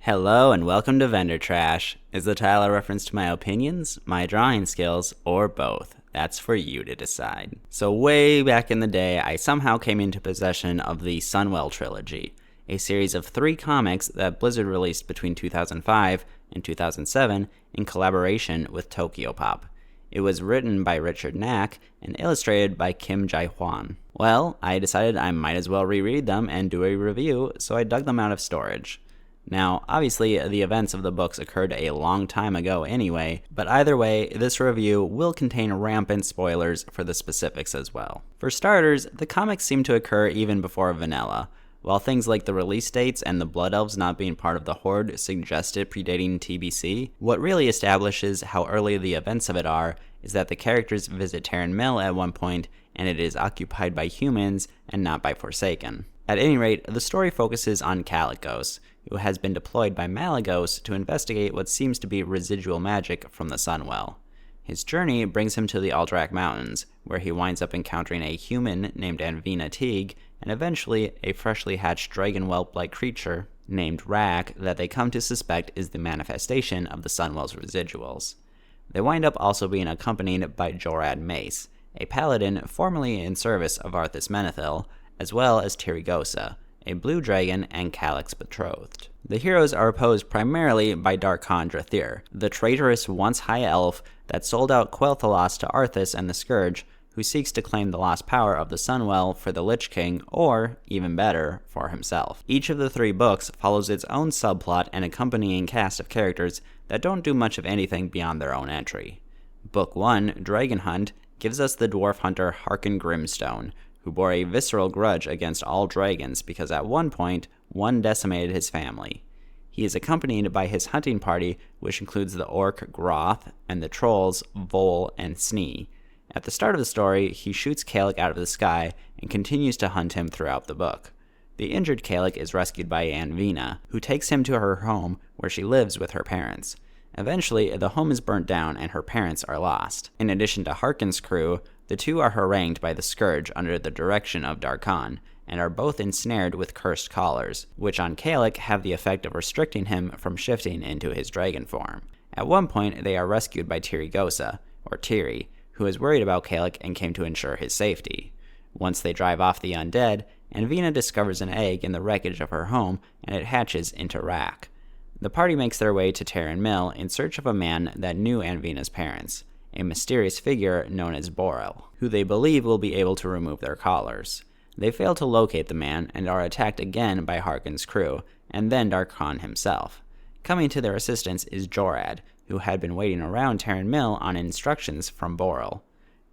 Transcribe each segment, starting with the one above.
Hello and welcome to Vendor Trash. Is the title a reference to my opinions, my drawing skills, or both? That's for you to decide. So way back in the day, I somehow came into possession of the Sunwell Trilogy, a series of 3 comics that Blizzard released between 2005 and 2007 in collaboration with Tokyopop. It was written by Richard Knack and illustrated by Kim Jae-hwan. Well, I decided I might as well reread them and do a review, so I dug them out of storage. Now, obviously, the events of the books occurred a long time ago anyway, but either way, this review will contain rampant spoilers for the specifics as well. For starters, the comics seem to occur even before Vanilla. While things like the release dates and the Blood Elves not being part of the Horde suggest it predating TBC, what really establishes how early the events of it are is that the characters visit Terran Mill at one point, and it is occupied by humans and not by Forsaken. At any rate, the story focuses on Kalec, who has been deployed by Malygos to investigate what seems to be residual magic from the Sunwell. His journey brings him to the Alderac Mountains, where he winds up encountering a human named Anvina Teague, and eventually a freshly hatched dragon whelp-like creature named Rak that they come to suspect is the manifestation of the Sunwell's residuals. They wind up also being accompanied by Jorad Mace, a paladin formerly in service of Arthas Menethil, as well as Tirigosa, a blue dragon and Kalec's betrothed. The heroes are opposed primarily by Darkhan Drathir, the traitorous once high elf that sold out Quel'Thalas to Arthas and the Scourge, who seeks to claim the lost power of the Sunwell for the Lich King, or, even better, for himself. Each of the 3 books follows its own subplot and accompanying cast of characters that don't do much of anything beyond their own entry. Book 1, Dragon Hunt, gives us the dwarf hunter Harkon Grimstone, who bore a visceral grudge against all dragons because at one point, one decimated his family. He is accompanied by his hunting party, which includes the orc Groth and the trolls Vol and Snee. At the start of the story, he shoots Kalec out of the sky and continues to hunt him throughout the book. The injured Kalec is rescued by Anvina, who takes him to her home where she lives with her parents. Eventually, the home is burnt down and her parents are lost. In addition to Harkon's crew, the 2 are harangued by the Scourge under the direction of Darkhan, and are both ensnared with cursed collars, which on Kalec have the effect of restricting him from shifting into his dragon form. At one point, they are rescued by Tirigosa, or Tiri, who is worried about Kalec and came to ensure his safety. Once they drive off the undead, Anvina discovers an egg in the wreckage of her home, and it hatches into Rak. The party makes their way to Terran Mill in search of a man that knew Anvina's parents, a mysterious figure known as Borel, who they believe will be able to remove their collars. They fail to locate the man and are attacked again by Harkon's crew, and then Darkhan himself. Coming to their assistance is Jorad, who had been waiting around Terran Mill on instructions from Borel.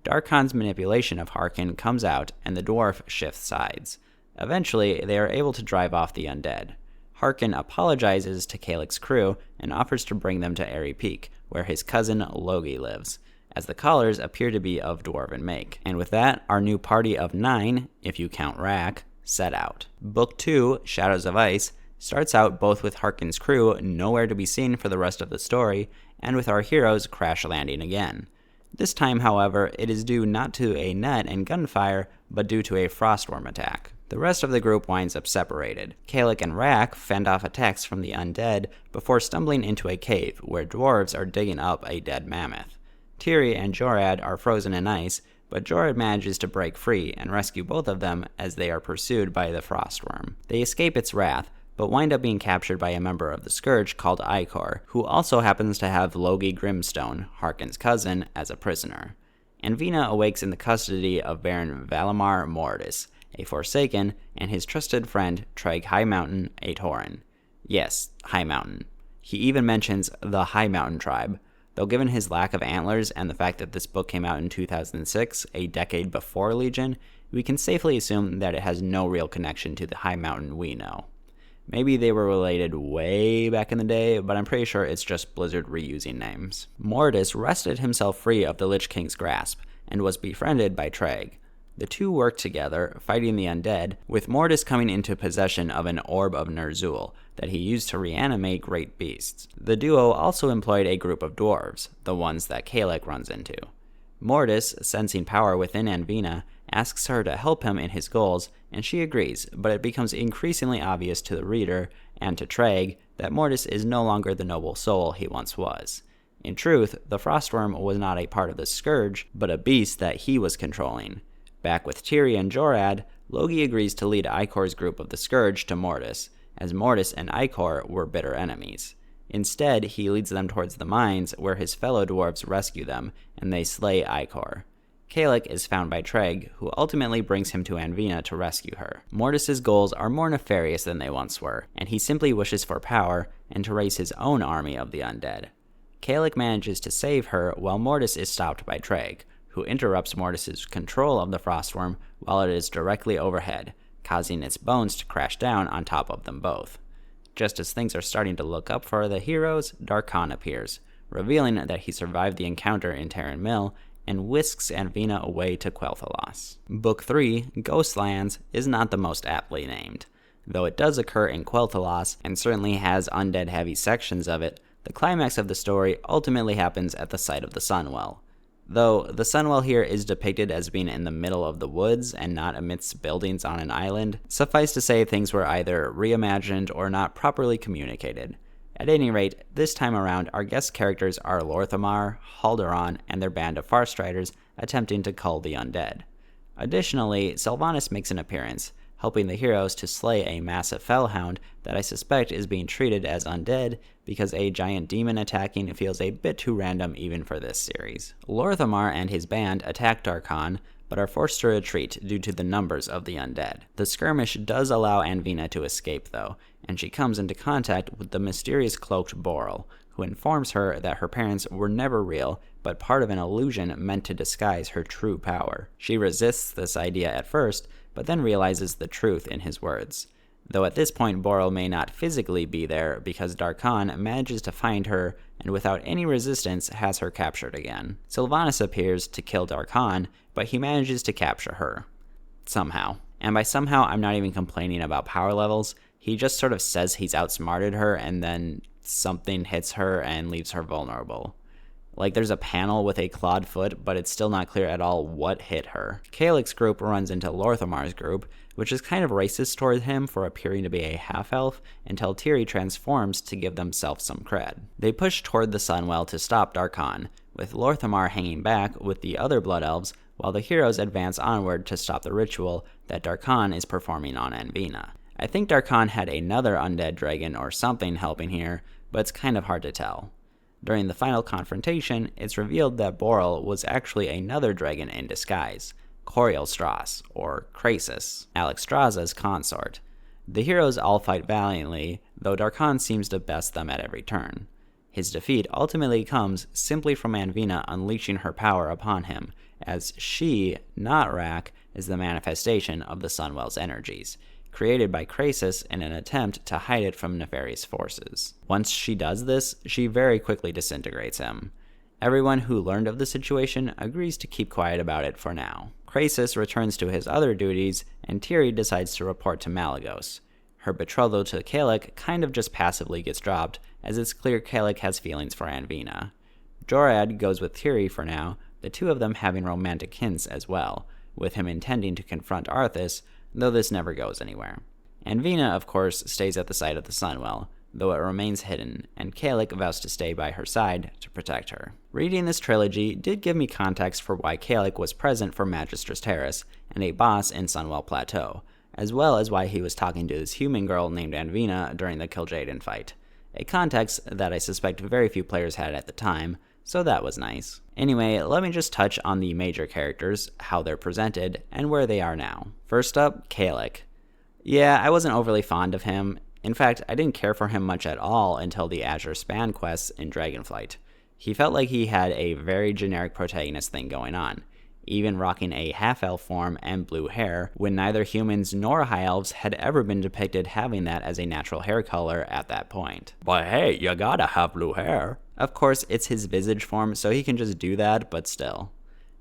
Darkhan's manipulation of Harkon comes out, and the dwarf shifts sides. Eventually, they are able to drive off the undead. Harkon apologizes to Kalec's crew and offers to bring them to Airy Peak, where his cousin Logi lives, as the collars appear to be of dwarven make. And with that, our new party of 9, if you count Rak, set out. Book 2, Shadows of Ice, starts out both with Harkon's crew nowhere to be seen for the rest of the story, and with our heroes crash landing again. This time, however, it is due not to a net and gunfire, but due to a frostworm attack. The rest of the group winds up separated. Kalec and Rak fend off attacks from the undead before stumbling into a cave where dwarves are digging up a dead mammoth. Tiri and Jorad are frozen in ice, but Jorad manages to break free and rescue both of them as they are pursued by the frostworm. They escape its wrath, but wind up being captured by a member of the Scourge called Ikor, who also happens to have Logi Grimstone, Harkon's cousin, as a prisoner. Anvina awakes in the custody of Baron Valimar Mortis, a Forsaken, and his trusted friend Treg High Mountain, a Tauren. Yes, High Mountain. He even mentions the High Mountain tribe, though given his lack of antlers and the fact that this book came out in 2006, a decade before Legion, we can safely assume that it has no real connection to the High Mountain we know. Maybe they were related way back in the day, but I'm pretty sure it's just Blizzard reusing names. Mortis wrested himself free of the Lich King's grasp, and was befriended by Treg. The 2 work together, fighting the undead, with Mortis coming into possession of an orb of Ner'zhul that he used to reanimate great beasts. The duo also employed a group of dwarves, the ones that Kalec runs into. Mortis, sensing power within Anvina, asks her to help him in his goals, and she agrees, but it becomes increasingly obvious to the reader and to Treg that Mortis is no longer the noble soul he once was. In truth, the Frostworm was not a part of the Scourge, but a beast that he was controlling. Back with Tiri and Jorad, Logi agrees to lead Ikor's group of the Scourge to Mortis, as Mortis and Ikor were bitter enemies. Instead, he leads them towards the mines, where his fellow dwarves rescue them, and they slay Ikor. Kalec is found by Treg, who ultimately brings him to Anvina to rescue her. Mortis's goals are more nefarious than they once were, and he simply wishes for power and to raise his own army of the undead. Kalec manages to save her while Mortis is stopped by Treg, who interrupts Mortis's control of the Frostworm while it is directly overhead, causing its bones to crash down on top of them both. Just as things are starting to look up for the heroes, Darkhan appears, revealing that he survived the encounter in Terran Mill and whisks Anvina away to Quel'Thalas. Book 3, Ghostlands, is not the most aptly named. Though it does occur in Quel'Thalas and certainly has undead-heavy sections of it, the climax of the story ultimately happens at the site of the Sunwell. Though the Sunwell here is depicted as being in the middle of the woods and not amidst buildings on an island, suffice to say things were either reimagined or not properly communicated. At any rate, this time around, our guest characters are Lor'themar, Haldoran, and their band of Farstriders attempting to cull the undead. Additionally, Sylvanas makes an appearance, helping the heroes to slay a massive fellhound that I suspect is being treated as undead because a giant demon attacking feels a bit too random even for this series. Lor'themar and his band attack Darkhan, but are forced to retreat due to the numbers of the undead. The skirmish does allow Anvina to escape though, and she comes into contact with the mysterious cloaked Boral, who informs her that her parents were never real, but part of an illusion meant to disguise her true power. She resists this idea at first, but then realizes the truth in his words. Though at this point Boral may not physically be there because Darkhan manages to find her and without any resistance has her captured again. Sylvanas appears to kill Darkhan, but he manages to capture her. Somehow. And by somehow, I'm not even complaining about power levels. He just sort of says he's outsmarted her and then something hits her and leaves her vulnerable. Like there's a panel with a clawed foot, but it's still not clear at all what hit her. Kalec's group runs into Lor'themar's group, which is kind of racist toward him for appearing to be a half-elf, until Tiri transforms to give themselves some cred. They push toward the Sunwell to stop Darkhan, with Lor'themar hanging back with the other Blood Elves, while the heroes advance onward to stop the ritual that Darkhan is performing on Anvina. I think Darkhan had another undead dragon or something helping here, but it's kind of hard to tell. During the final confrontation, it's revealed that Boral was actually another dragon in disguise, Corielstrasz, or Krasis, Alexstrasza's consort. The heroes all fight valiantly, though Darkhan seems to best them at every turn. His defeat ultimately comes simply from Anvina unleashing her power upon him, as she, not Rak, is the manifestation of the Sunwell's energies, created by Krasis in an attempt to hide it from nefarious forces. Once she does this, she very quickly disintegrates him. Everyone who learned of the situation agrees to keep quiet about it for now. Krasis returns to his other duties, and Tiri decides to report to Malygos. Her betrothal to Kalec kind of just passively gets dropped, as it's clear Kalec has feelings for Anvina. Jorad goes with Tiri for now, the two of them having romantic hints as well, with him intending to confront Arthas, though this never goes anywhere. Anvina, of course, stays at the site of the Sunwell, though it remains hidden, and Kalec vows to stay by her side to protect her. Reading this trilogy did give me context for why Kalec was present for Magistress Terrace and a boss in Sunwell Plateau, as well as why he was talking to this human girl named Anvina during the Kil'jaeden fight. A context that I suspect very few players had at the time, so that was nice. Anyway, let me just touch on the major characters, how they're presented, and where they are now. First up, Kalec. Yeah, I wasn't overly fond of him. In fact, I didn't care for him much at all until the Azure Span quests in Dragonflight. He felt like he had a very generic protagonist thing going on, even rocking a half-elf form and blue hair, when neither humans nor high elves had ever been depicted having that as a natural hair color at that point. But hey, you gotta have blue hair. Of course, it's his visage form, so he can just do that, but still.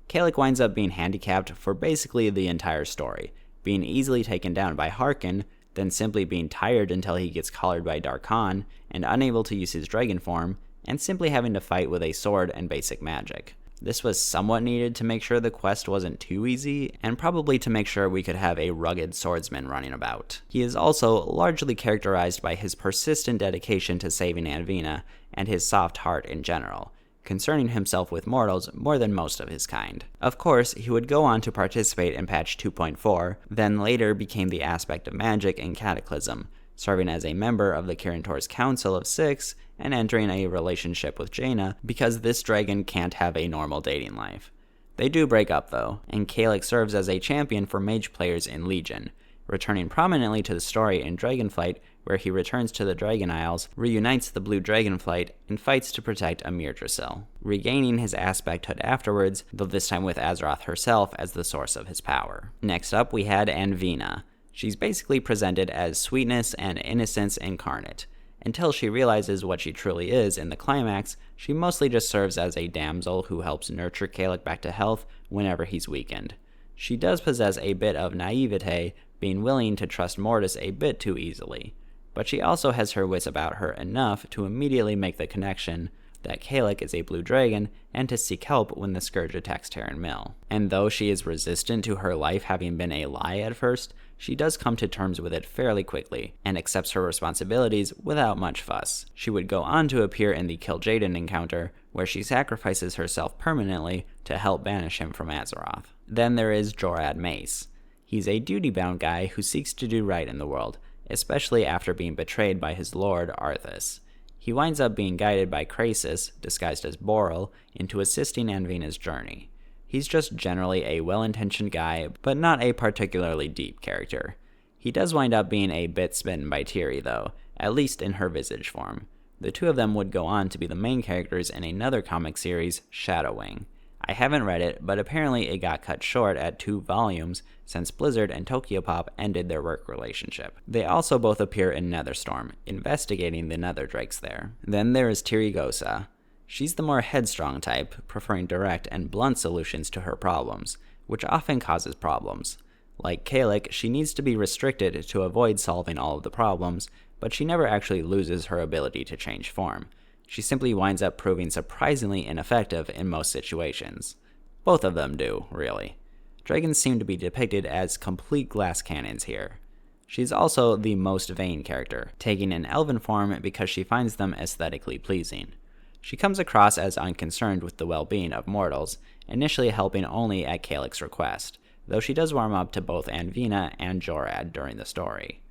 Kalec winds up being handicapped for basically the entire story, being easily taken down by Harkon, then simply being tired until he gets collared by Darkhan, and unable to use his dragon form, and simply having to fight with a sword and basic magic. This was somewhat needed to make sure the quest wasn't too easy, and probably to make sure we could have a rugged swordsman running about. He is also largely characterized by his persistent dedication to saving Anvina, and his soft heart in general, concerning himself with mortals more than most of his kind. Of course, he would go on to participate in patch 2.4, then later became the aspect of magic in Cataclysm, serving as a member of the Kirin Council of Six, and entering a relationship with Jaina because this dragon can't have a normal dating life. They do break up though, and Kalec serves as a champion for mage players in Legion, returning prominently to the story in Dragonflight, where he returns to the Dragon Isles, reunites the Blue Dragonflight, and fights to protect Amirdrasil, regaining his aspect hood afterwards, though this time with Azeroth herself as the source of his power. Next up we had Anvina. She's basically presented as sweetness and innocence incarnate. Until she realizes what she truly is in the climax, she mostly just serves as a damsel who helps nurture Kalec back to health whenever he's weakened. She does possess a bit of naivete, being willing to trust Mortis a bit too easily, but she also has her wits about her enough to immediately make the connection that Kalec is a blue dragon and to seek help when the Scourge attacks Terran Mill. And though she is resistant to her life having been a lie at first, she does come to terms with it fairly quickly, and accepts her responsibilities without much fuss. She would go on to appear in the Kil'jaeden encounter, where she sacrifices herself permanently to help banish him from Azeroth. Then there is Jorad Mace. He's a duty-bound guy who seeks to do right in the world, especially after being betrayed by his lord, Arthas. He winds up being guided by Krasis, disguised as Boral, into assisting Anvina's journey. He's just generally a well-intentioned guy, but not a particularly deep character. He does wind up being a bit smitten by Tiri, though, at least in her visage form. The two of them would go on to be the main characters in another comic series, Shadowwing. I haven't read it, but apparently it got cut short at 2 volumes since Blizzard and Tokyopop ended their work relationship. They also both appear in Netherstorm, investigating the Nether Drakes there. Then there is Tirigosa. She's the more headstrong type, preferring direct and blunt solutions to her problems, which often causes problems. Like Kalec, she needs to be restricted to avoid solving all of the problems, but she never actually loses her ability to change form. She simply winds up proving surprisingly ineffective in most situations. Both of them do, really. Dragons seem to be depicted as complete glass cannons here. She's also the most vain character, taking an elven form because she finds them aesthetically pleasing. She comes across as unconcerned with the well-being of mortals, initially helping only at Kalec's request, though she does warm up to both Anvina and Jorad during the story.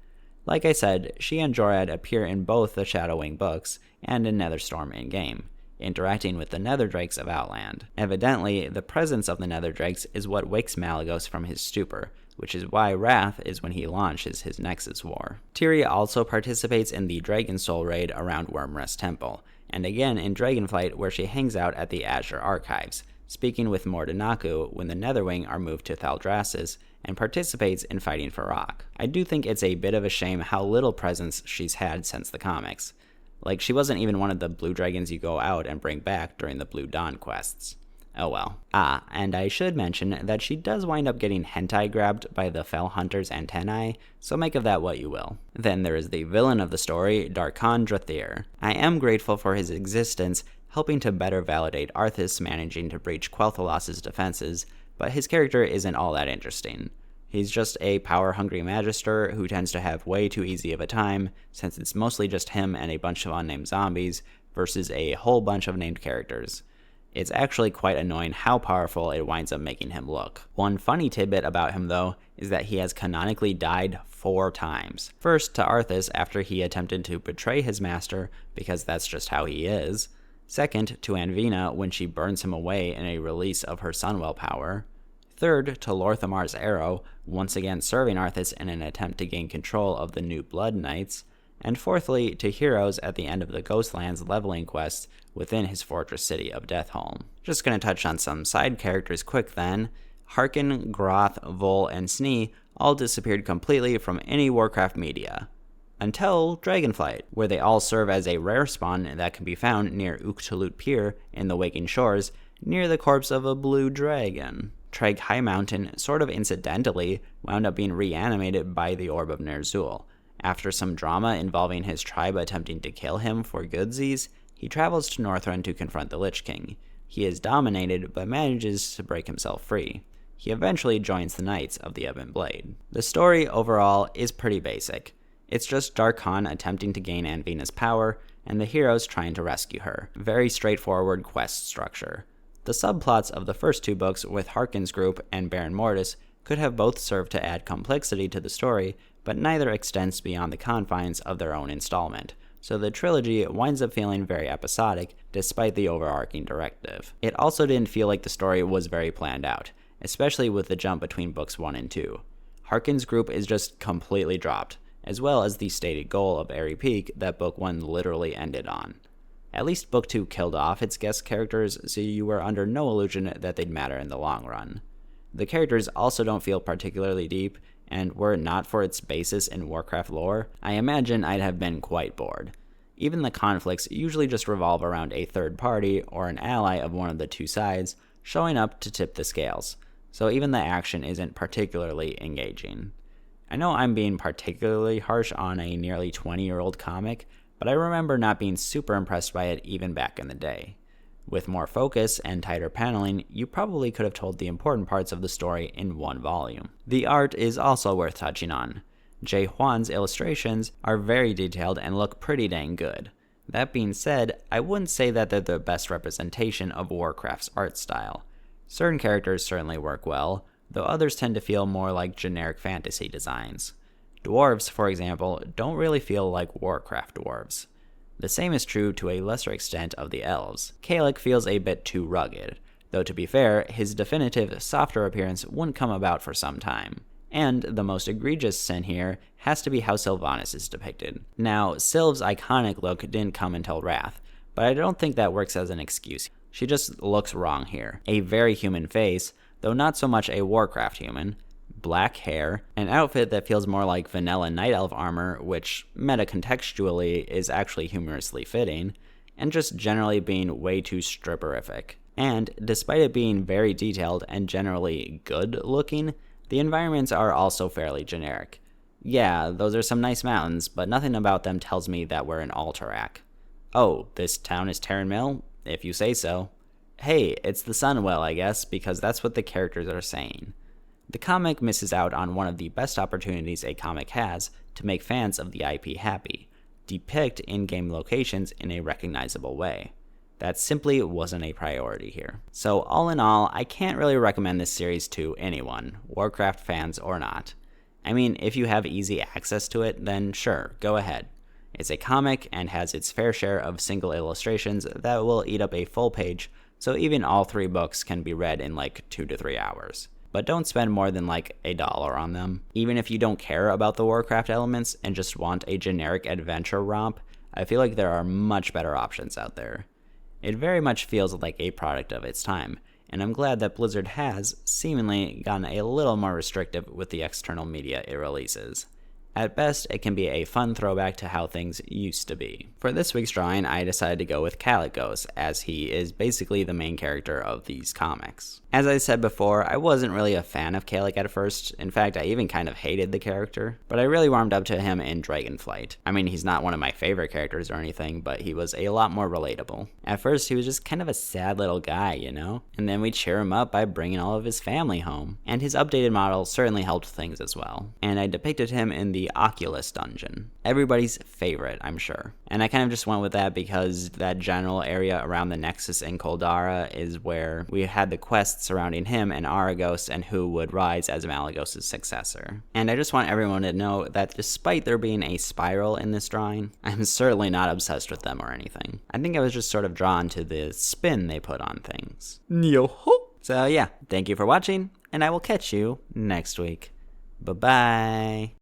Like I said, she and Jorad appear in both the Shadowwing books and in Netherstorm in-game, interacting with the Nether Drakes of Outland. Evidently, the presence of the Nether Drakes is what wakes Malygos from his stupor, which is why Wrath is when he launches his Nexus War. Tiri also participates in the Dragon Soul raid around Wyrmrest Temple, and again in Dragonflight where she hangs out at the Azure Archives, speaking with Mordinaku when the Netherwing are moved to Thaldraszus, and participates in fighting for Rock. I do think it's a bit of a shame how little presence she's had since the comics. Like, she wasn't even one of the blue dragons you go out and bring back during the Blue Dawn quests. Oh well. And I should mention that she does wind up getting hentai grabbed by the Fell Hunter's antennae, so make of that what you will. Then there is the villain of the story, Darkhan Drathir. I am grateful for his existence, helping to better validate Arthas managing to breach Quel'Thas's defenses, but his character isn't all that interesting. He's just a power-hungry magister who tends to have way too easy of a time, since it's mostly just him and a bunch of unnamed zombies, versus a whole bunch of named characters. It's actually quite annoying how powerful it winds up making him look. One funny tidbit about him, though, is that he has canonically died 4 times. First, to Arthas after he attempted to betray his master, because that's just how he is. Second, to Anvina when she burns him away in a release of her Sunwell power. Third, to Lorthamar's arrow, once again serving Arthas in an attempt to gain control of the New Blood Knights. And fourthly, to Heroes at the end of the Ghostlands leveling quest within his fortress city of Deathholm. Just gonna touch on some side characters quick then. Harkin, Groth, Vol, and Snee all disappeared completely from any Warcraft media. Until Dragonflight, where they all serve as a rare spawn that can be found near Uktalut Pier in the Waking Shores, near the corpse of a blue dragon. Treg High Mountain, sort of incidentally, wound up being reanimated by the Orb of Ner'zhul. After some drama involving his tribe attempting to kill him for goodsies, he travels to Northrend to confront the Lich King. He is dominated, but manages to break himself free. He eventually joins the Knights of the Ebon Blade. The story overall is pretty basic. It's just Darkhan attempting to gain Anvina's power, and the heroes trying to rescue her. Very straightforward quest structure. The subplots of the first two books with Harkon's group and Baron Mortis could have both served to add complexity to the story, but neither extends beyond the confines of their own installment, so the trilogy winds up feeling very episodic despite the overarching directive. It also didn't feel like the story was very planned out, especially with the jump between books 1 and 2. Harkon's group is just completely dropped, as well as the stated goal of Airy Peak that book 1 literally ended on. At least book 2 killed off its guest characters, so you were under no illusion that they'd matter in the long run. The characters also don't feel particularly deep, and were it not for its basis in Warcraft lore, I imagine I'd have been quite bored. Even the conflicts usually just revolve around a third party or an ally of one of the two sides showing up to tip the scales, so even the action isn't particularly engaging. I know I'm being particularly harsh on a nearly 20-year-old comic, but I remember not being super impressed by it even back in the day. With more focus and tighter paneling, you probably could have told the important parts of the story in one volume. The art is also worth touching on. Jay Juan's illustrations are very detailed and look pretty dang good. That being said, I wouldn't say that they're the best representation of Warcraft's art style. Certain characters certainly work well, though others tend to feel more like generic fantasy designs. Dwarves, for example, don't really feel like Warcraft dwarves. The same is true to a lesser extent of the elves. Kalec feels a bit too rugged, though to be fair, his definitive, softer appearance wouldn't come about for some time. And the most egregious sin here has to be how Sylvanas is depicted. Now, Sylv's iconic look didn't come until Wrath, but I don't think that works as an excuse. She just looks wrong here. A very human face, though not so much a Warcraft human, black hair, an outfit that feels more like vanilla night elf armor, which meta-contextually is actually humorously fitting, and just generally being way too stripperific. And despite it being very detailed and generally good looking, the environments are also fairly generic. Yeah, those are some nice mountains, but nothing about them tells me that we're in Alterac. Oh, this town is Terran Mill? If you say so. Hey, it's the Sunwell, I guess, because that's what the characters are saying. The comic misses out on one of the best opportunities a comic has to make fans of the IP happy, depict in-game locations in a recognizable way. That simply wasn't a priority here. So all in all, I can't really recommend this series to anyone, Warcraft fans or not. I mean, if you have easy access to it, then sure, go ahead. It's a comic and has its fair share of single illustrations that will eat up a full page, so even all 3 books can be read in like 2 to 3 hours. But don't spend more than like $1 on them. Even if you don't care about the Warcraft elements and just want a generic adventure romp, I feel like there are much better options out there. It very much feels like a product of its time, and I'm glad that Blizzard has, seemingly, gotten a little more restrictive with the external media it releases. At best, it can be a fun throwback to how things used to be. For this week's drawing, I decided to go with Kalec, as he is basically the main character of these comics. As I said before, I wasn't really a fan of Kalec at first. In fact, I even kind of hated the character, but I really warmed up to him in Dragonflight. I mean, he's not one of my favorite characters or anything, but he was a lot more relatable. At first, he was just kind of a sad little guy, you know? And then we cheer him up by bringing all of his family home. And his updated model certainly helped things as well. And I depicted him in the Oculus dungeon. Everybody's favorite, I'm sure. And I kind of just went with that because that general area around the Nexus in Koldara is where we had the quests surrounding him and Aragos and who would rise as Malygos' successor. And I just want everyone to know that despite there being a spiral in this drawing, I'm certainly not obsessed with them or anything. I think I was just sort of drawn to the spin they put on things. Yo-ho! So yeah, thank you for watching, and I will catch you next week. Bye-bye.